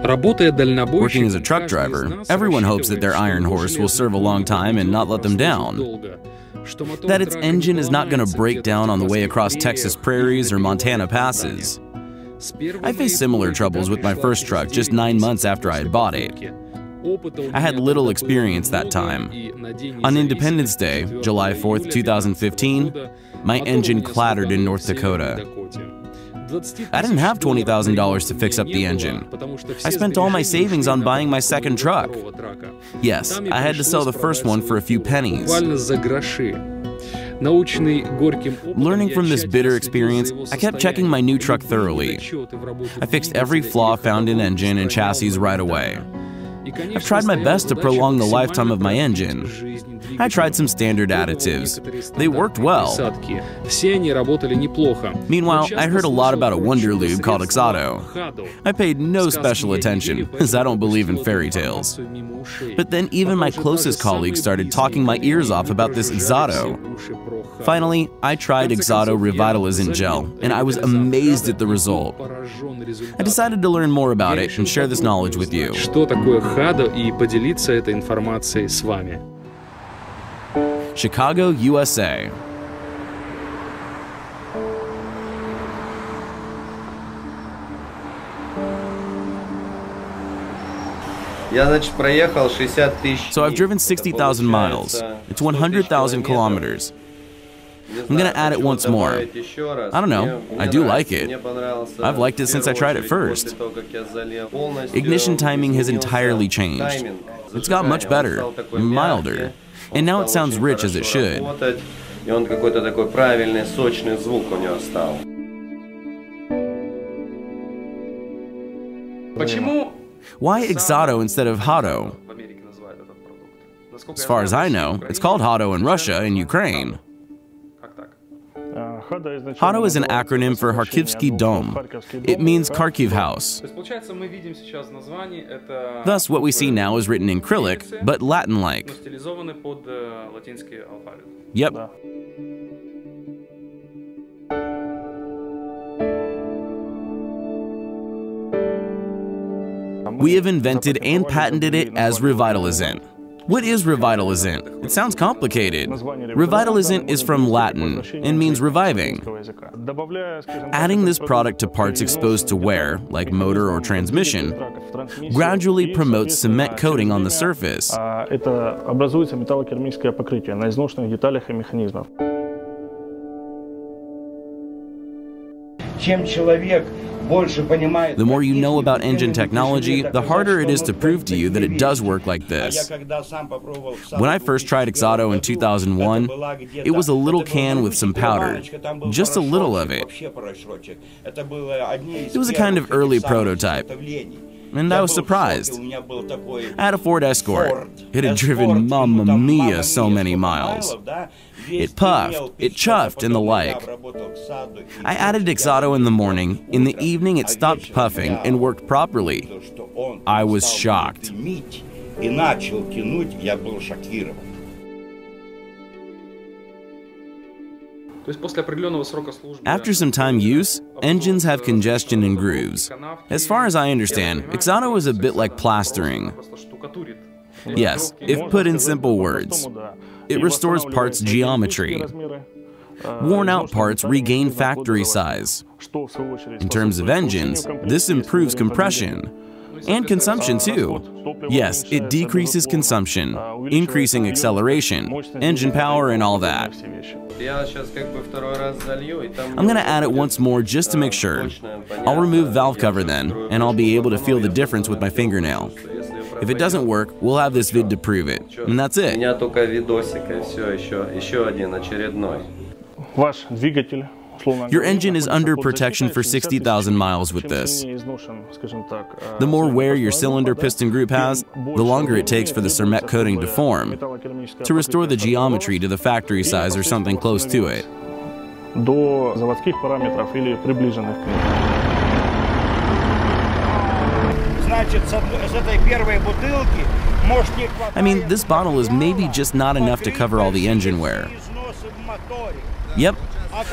Working as a truck driver, everyone hopes that their iron horse will serve a long time and not let them down. That its engine is not going to break down on the way across Texas prairies or Montana passes. I faced similar troubles with my first truck just 9 months after I had bought it. I had little experience that time. On Independence Day, July 4th, 2015, my engine clattered in North Dakota. I didn't have $20,000 to fix up the engine. I spent all my savings on buying my second truck. Yes, I had to sell the first one for a few pennies. Learning from this bitter experience, I kept checking my new truck thoroughly. I fixed every flaw found in engine and chassis right away. I've tried my best to prolong the lifetime of my engine. I tried some standard additives. They worked well. Meanwhile, I heard a lot about a wonder lube called XADO. I paid no special attention, as I don't believe in fairy tales. But then even my closest colleagues started talking my ears off about this XADO. Finally, I tried XADO Revitalizant Gel, and I was amazed at the result. I decided to learn more about it and share this knowledge with you. Chicago, USA. So I've driven 60,000 miles. It's 100,000 kilometers. I'm gonna add it once more. I don't know, I do like it. I've liked it since I tried it first. Ignition timing has entirely changed. It's got much better, milder, and now it sounds rich as it should. Why XADO instead of HADO? As far as I know, it's called HADO in Russia and Ukraine. HADO is an acronym for Kharkivsky Dom. It means Kharkiv House. Thus, what we see now is written in Cyrillic, but Latin-like. Yep. We have invented and patented it as Revitalizant. What is Revitalizant? It sounds complicated. Revitalizant is from Latin and means reviving. Adding this product to parts exposed to wear, like motor or transmission, gradually promotes cement coating on the surface. The more you know about engine technology, the harder it is to prove to you that it does work like this. When I first tried XADO in 2001, it was a little can with some powder, just a little of it. It was a kind of early prototype, and I was surprised. I had a Ford Escort. It had driven, mamma mia, so many miles. It puffed, it chuffed, and the like. I added XADO in the morning. In the evening, it stopped puffing and worked properly. I was shocked. After some time use, engines have congestion and grooves. As far as I understand, XADO is a bit like plastering. Yes, if put in simple words. It restores parts geometry. Worn-out parts regain factory size. In terms of engines, this improves compression. And consumption too. Yes, it decreases consumption, increasing acceleration, engine power, and all that. I'm gonna add it once more just to make sure. I'll remove valve cover then, and I'll be able to feel the difference with my fingernail. If it doesn't work, we'll have this vid to prove it. And that's it. Your engine is under protection for 60,000 miles with this. The more wear your cylinder piston group has, the longer it takes for the cement coating to form, to restore the geometry to the factory size or something close to it. I mean, this bottle is maybe just not enough to cover all the engine wear. Yep.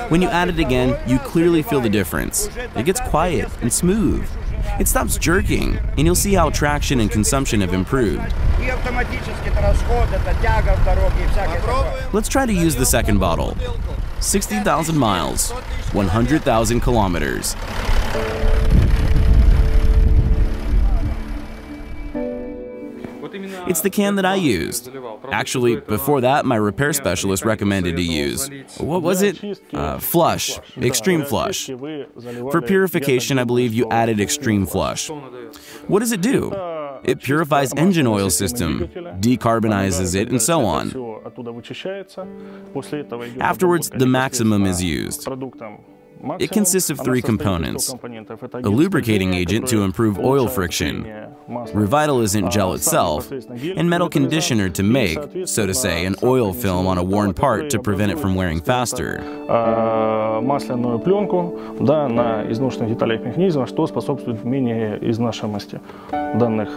When you add it again, you clearly feel the difference. It gets quiet and smooth. It stops jerking, and you'll see how traction and consumption have improved. Let's try to use the second bottle. 60,000 miles, 100,000 kilometers. It's the can that I used. Actually, before that, my repair specialist recommended to use, what was it? Flush, Extreme Flush. For purification, I believe you added Extreme Flush. What does it do? It purifies engine oil system, decarbonizes it, and so on. Afterwards, the maximum is used. It consists of 3 components: a lubricating agent to improve oil friction, revitalizant gel itself, and metal conditioner to make, so to say, an oil film on a worn part to prevent it from wearing faster. Масляную пленку, да, на изношенных деталях механизма, что способствует менее изнашиваемости данных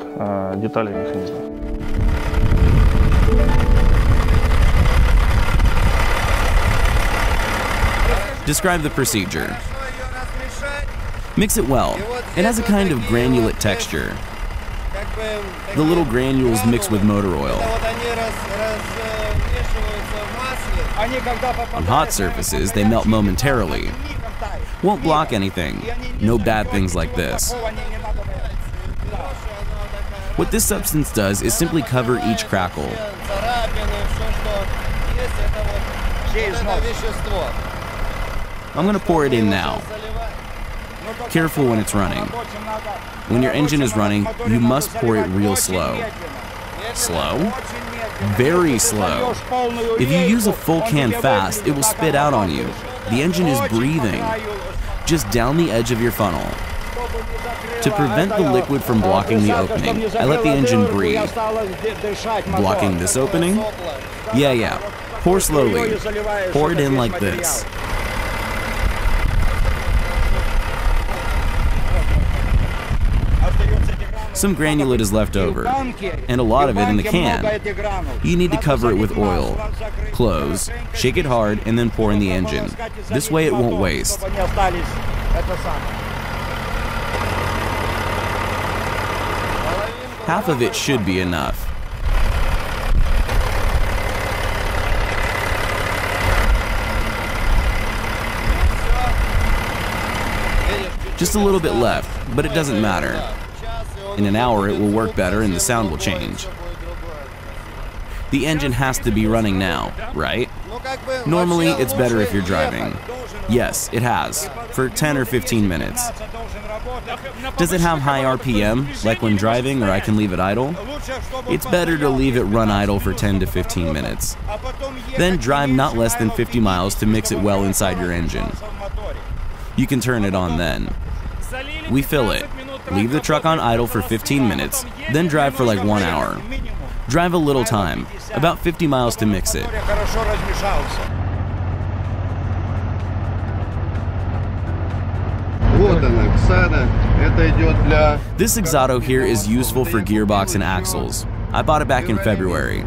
деталей механизма. Describe the procedure. Mix it well. It has a kind of granulate texture. The little granules mix with motor oil. On hot surfaces, they melt momentarily. Won't block anything. No bad things like this. What this substance does is simply cover each crackle. I'm going to pour it in now. Careful when it's running. When your engine is running, you must pour it real slow. Slow? Very slow. If you use a full can fast, it will spit out on you. The engine is breathing. Just down the edge of your funnel. To prevent the liquid from blocking the opening, I let the engine breathe. Blocking this opening? Yeah. Pour slowly. Pour it in like this. Some granulate is left over, and a lot of it in the can. You need to cover it with oil. Close, shake it hard, and then pour in the engine. This way it won't waste. Half of it should be enough. Just a little bit left, but it doesn't matter. In an hour, it will work better and the sound will change. The engine has to be running now, right? Normally, it's better if you're driving. Yes, it has, for 10 or 15 minutes. Does it have high RPM, like when driving, or I can leave it idle? It's better to leave it run idle for 10 to 15 minutes. Then drive not less than 50 miles to mix it well inside your engine. You can turn it on then. We fill it. Leave the truck on idle for 15 minutes, then drive for like 1 hour. Drive a little time, about 50 miles to mix it. This XADO here is useful for gearbox and axles. I bought it back in February.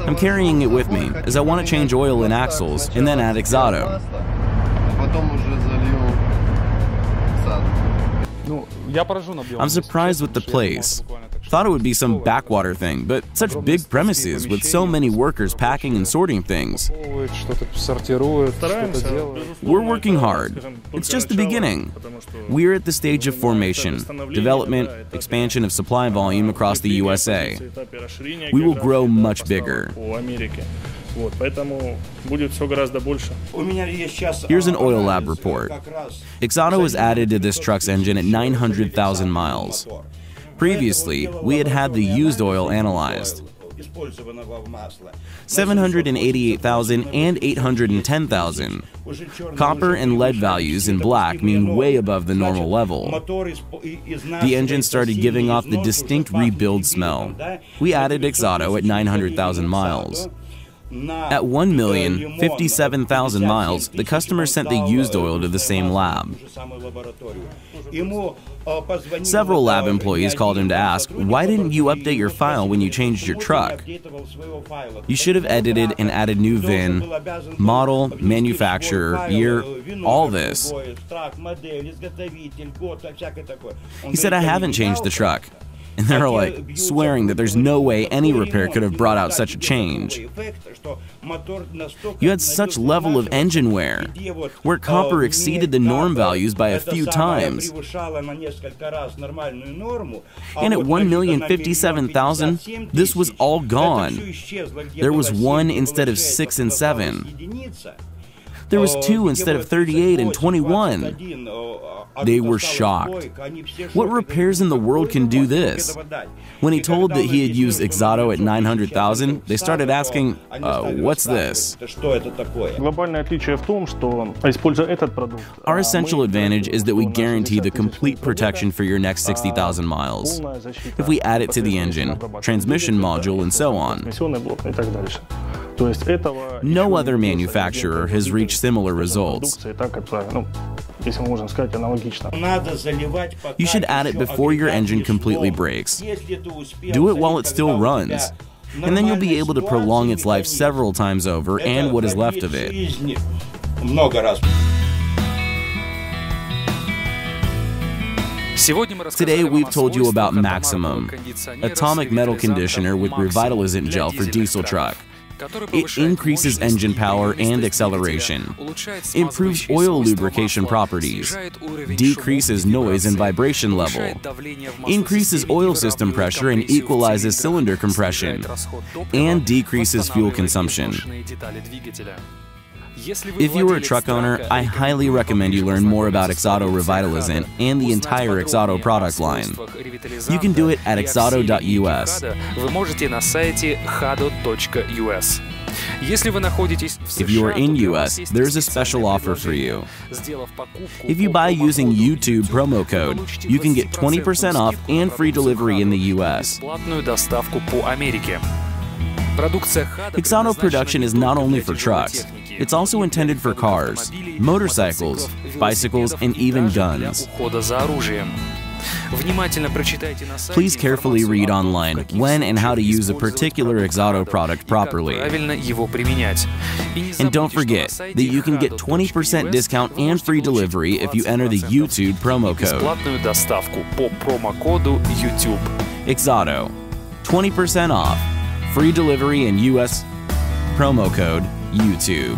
I'm carrying it with me, as I want to change oil in axles and then add XADO. I'm surprised with the place. Thought it would be some backwater thing, but such big premises with so many workers packing and sorting things. We're working hard. It's just the beginning. We're at the stage of formation, development, expansion of supply volume across the USA. We will grow much bigger. Here's an oil lab report. XADO was added to this truck's engine at 900,000 miles. Previously, we had the used oil analyzed. 788,000 and 810,000. Copper and lead values in black mean way above the normal level. The engine started giving off the distinct rebuild smell. We added XADO at 900,000 miles. At 1,057,000 miles, the customer sent the used oil to the same lab. Several lab employees called him to ask, "Why didn't you update your file when you changed your truck? You should have edited and added new VIN, model, manufacturer, year, all this." He said, "I haven't changed the truck." And they're like swearing that there's no way any repair could have brought out such a change. You had such level of engine wear, where copper exceeded the norm values by a few times. And at 1,057,000, this was all gone. There was 1 instead of 6 and 7. There was 2 instead of 38 and 21. They were shocked. What repairs in the world can do this? When he told that he had used XADO at 900,000, they started asking, what's this? Our essential advantage is that we guarantee the complete protection for your next 60,000 miles. If we add it to the engine, transmission module, and so on. No other manufacturer has reached similar results. You should add it before your engine completely breaks. Do it while it still runs, and then you'll be able to prolong its life several times over and what is left of it. Today we've told you about Maximum, atomic metal conditioner with revitalizant gel for diesel truck. It increases engine power and acceleration, improves oil lubrication properties, decreases noise and vibration level, increases oil system pressure and equalizes cylinder compression, and decreases fuel consumption. If you are a truck owner, I highly recommend you learn more about XADO Revitalizant and the entire XADO product line. You can do it at XADO.us. If you are in US, there's a special offer for you. If you buy using YouTube promo code, you can get 20% off and free delivery in the US. XADO production is not only for trucks, it's also intended for cars, motorcycles, bicycles, and even guns. Please carefully read online when and how to use a particular XADO product properly. And don't forget that you can get 20% discount and free delivery if you enter the YouTube promo code. XADO, 20% off, free delivery in US, promo code YouTube.